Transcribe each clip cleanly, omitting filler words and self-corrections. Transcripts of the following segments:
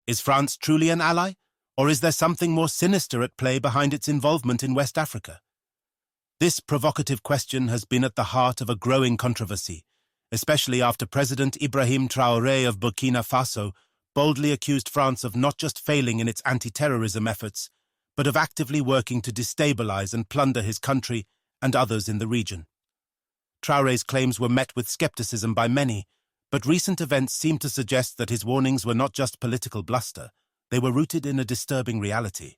Is France truly an ally, or is there something more sinister at play behind its involvement in West Africa? This provocative question has been at the heart of a growing controversy, especially after President Ibrahim Traoré of Burkina Faso boldly accused France of not just failing in its anti-terrorism efforts, but of actively working to destabilize and plunder his country and others in the region. Traoré's claims were met with skepticism by many, but recent events seem to suggest that his warnings were not just political bluster, they were rooted in a disturbing reality.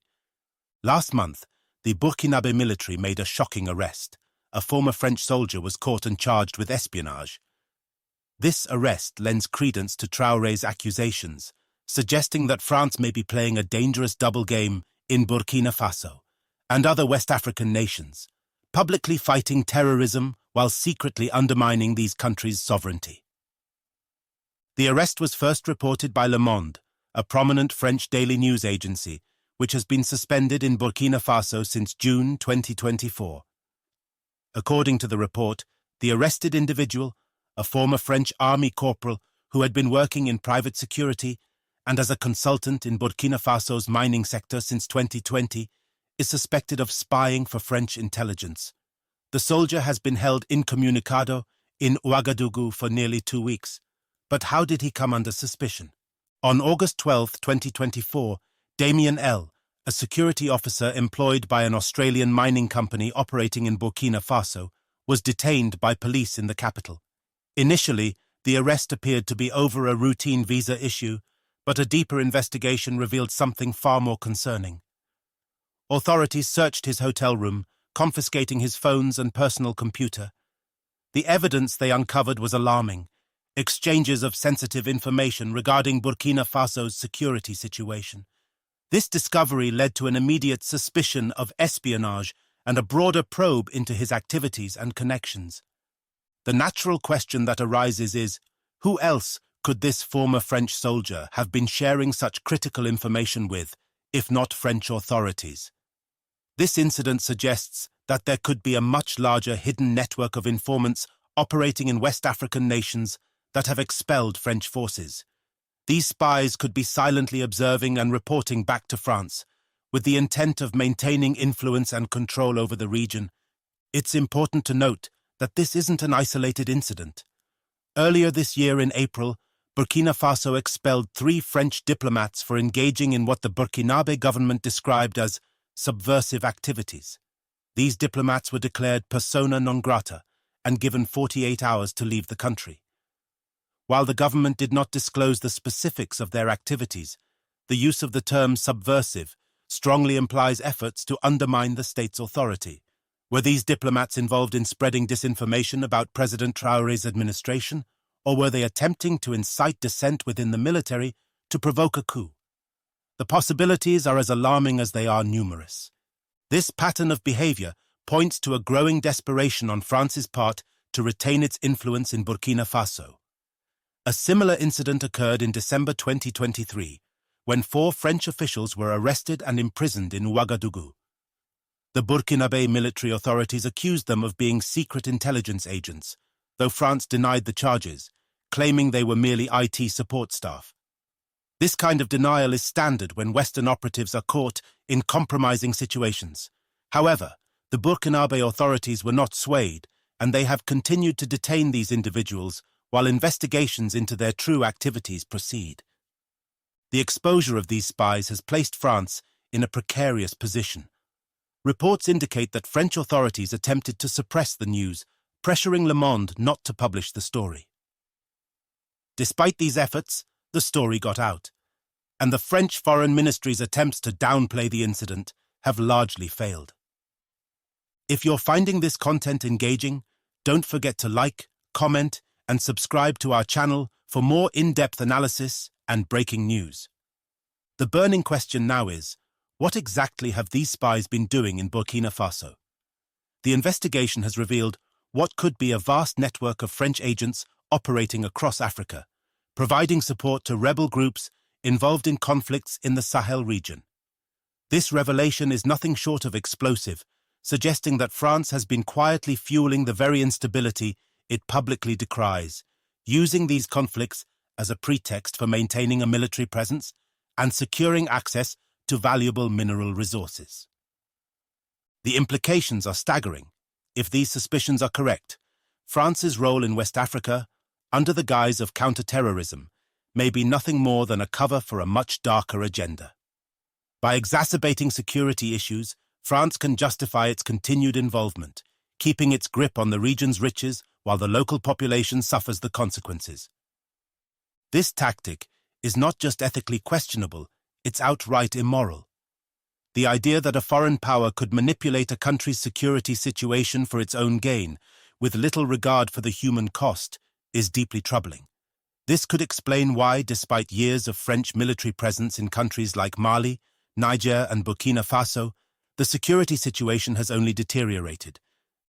Last month, the Burkinabe military made a shocking arrest. A former French soldier was caught and charged with espionage. This arrest lends credence to Traoré's accusations, suggesting that France may be playing a dangerous double game in Burkina Faso and other West African nations, publicly fighting terrorism while secretly undermining these countries' sovereignty. The arrest was first reported by Le Monde, a prominent French daily news agency, which has been suspended in Burkina Faso since June 2024. According to the report, the arrested individual, a former French army corporal who had been working in private security and as a consultant in Burkina Faso's mining sector since 2020, is suspected of spying for French intelligence. The soldier has been held incommunicado in Ouagadougou for nearly 2 weeks. But how did he come under suspicion? On August 12, 2024, Damien L., a security officer employed by an Australian mining company operating in Burkina Faso, was detained by police in the capital. Initially, the arrest appeared to be over a routine visa issue, but a deeper investigation revealed something far more concerning. Authorities searched his hotel room, confiscating his phones and personal computer. The evidence they uncovered was alarming. Exchanges of sensitive information regarding Burkina Faso's security situation. This discovery led to an immediate suspicion of espionage and a broader probe into his activities and connections. The natural question that arises is, who else could this former French soldier have been sharing such critical information with, if not French authorities? This incident suggests that there could be a much larger hidden network of informants operating in West African nations that have expelled French forces. These spies could be silently observing and reporting back to France, with the intent of maintaining influence and control over the region. It's important to note that this isn't an isolated incident. Earlier this year in April, Burkina Faso expelled 3 French diplomats for engaging in what the Burkinabe government described as subversive activities. These diplomats were declared persona non grata and given 48 hours to leave the country. While the government did not disclose the specifics of their activities, the use of the term subversive strongly implies efforts to undermine the state's authority. Were these diplomats involved in spreading disinformation about President Traoré's administration, or were they attempting to incite dissent within the military to provoke a coup? The possibilities are as alarming as they are numerous. This pattern of behavior points to a growing desperation on France's part to retain its influence in Burkina Faso. A similar incident occurred in December 2023, when 4 French officials were arrested and imprisoned in Ouagadougou. The Burkinabe military authorities accused them of being secret intelligence agents, though France denied the charges, claiming they were merely IT support staff. This kind of denial is standard when Western operatives are caught in compromising situations. However, the Burkinabe authorities were not swayed, and they have continued to detain these individuals while investigations into their true activities proceed. The exposure of these spies has placed France in a precarious position. Reports indicate that French authorities attempted to suppress the news, pressuring Le Monde not to publish the story. Despite these efforts, the story got out, and the French Foreign Ministry's attempts to downplay the incident have largely failed. If you're finding this content engaging, don't forget to like, comment, and subscribe to our channel for more in-depth analysis and breaking news. The burning question now is, what exactly have these spies been doing in Burkina Faso? The investigation has revealed what could be a vast network of French agents operating across Africa, providing support to rebel groups involved in conflicts in the Sahel region. This revelation is nothing short of explosive, suggesting that France has been quietly fueling the very instability it publicly decries, using these conflicts as a pretext for maintaining a military presence and securing access to valuable mineral resources. The implications are staggering. If these suspicions are correct, France's role in West Africa, under the guise of counter-terrorism, may be nothing more than a cover for a much darker agenda. By exacerbating security issues, France can justify its continued involvement, keeping its grip on the region's riches while the local population suffers the consequences. This tactic is not just ethically questionable, it's outright immoral. The idea that a foreign power could manipulate a country's security situation for its own gain, with little regard for the human cost, is deeply troubling. This could explain why, despite years of French military presence in countries like Mali, Niger, and Burkina Faso, the security situation has only deteriorated.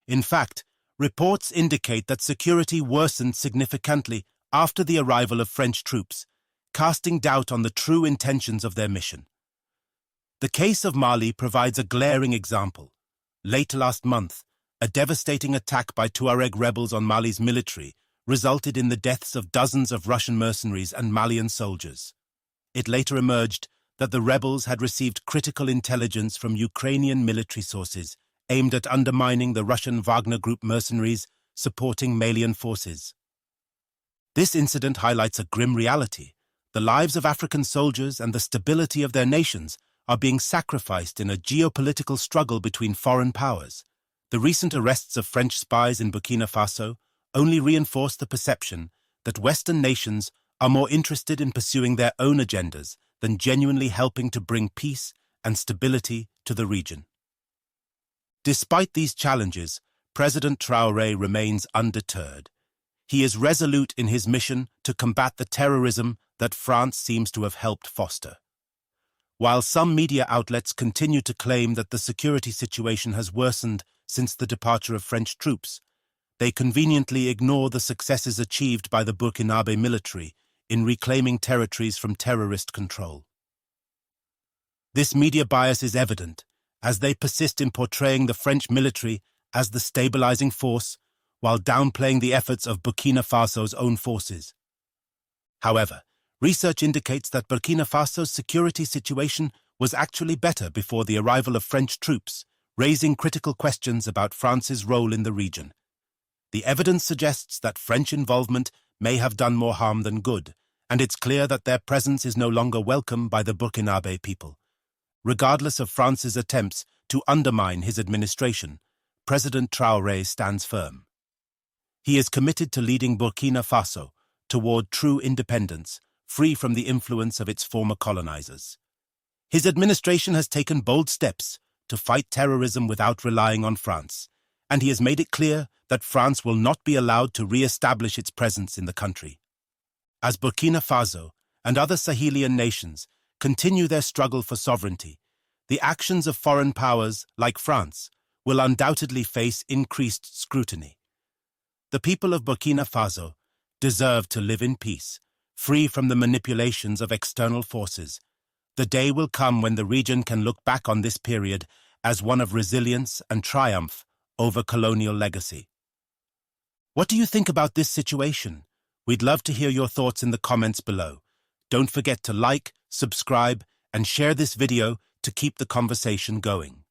In fact, reports indicate that security worsened significantly after the arrival of French troops, casting doubt on the true intentions of their mission. The case of Mali provides a glaring example. Late last month, a devastating attack by Tuareg rebels on Mali's military resulted in the deaths of dozens of Russian mercenaries and Malian soldiers. It later emerged that the rebels had received critical intelligence from Ukrainian military sources aimed at undermining the Russian Wagner Group mercenaries supporting Malian forces. This incident highlights a grim reality. The lives of African soldiers and the stability of their nations are being sacrificed in a geopolitical struggle between foreign powers. The recent arrests of French spies in Burkina Faso only reinforce the perception that Western nations are more interested in pursuing their own agendas than genuinely helping to bring peace and stability to the region. Despite these challenges, President Traoré remains undeterred. He is resolute in his mission to combat the terrorism that France seems to have helped foster. While some media outlets continue to claim that the security situation has worsened since the departure of French troops, they conveniently ignore the successes achieved by the Burkinabe military in reclaiming territories from terrorist control. This media bias is evident as they persist in portraying the French military as the stabilizing force while downplaying the efforts of Burkina Faso's own forces. However, research indicates that Burkina Faso's security situation was actually better before the arrival of French troops, raising critical questions about France's role in the region. The evidence suggests that French involvement may have done more harm than good, and it's clear that their presence is no longer welcome by the Burkinabe people. Regardless of France's attempts to undermine his administration, President Traoré stands firm. He is committed to leading Burkina Faso toward true independence, free from the influence of its former colonizers. His administration has taken bold steps to fight terrorism without relying on France, and he has made it clear that France will not be allowed to re-establish its presence in the country. As Burkina Faso and other Sahelian nations continue their struggle for sovereignty, the actions of foreign powers, like France, will undoubtedly face increased scrutiny. The people of Burkina Faso deserve to live in peace, free from the manipulations of external forces. The day will come when the region can look back on this period as one of resilience and triumph over colonial legacy. What do you think about this situation? We'd love to hear your thoughts in the comments below. Don't forget to like, subscribe, and share this video to keep the conversation going.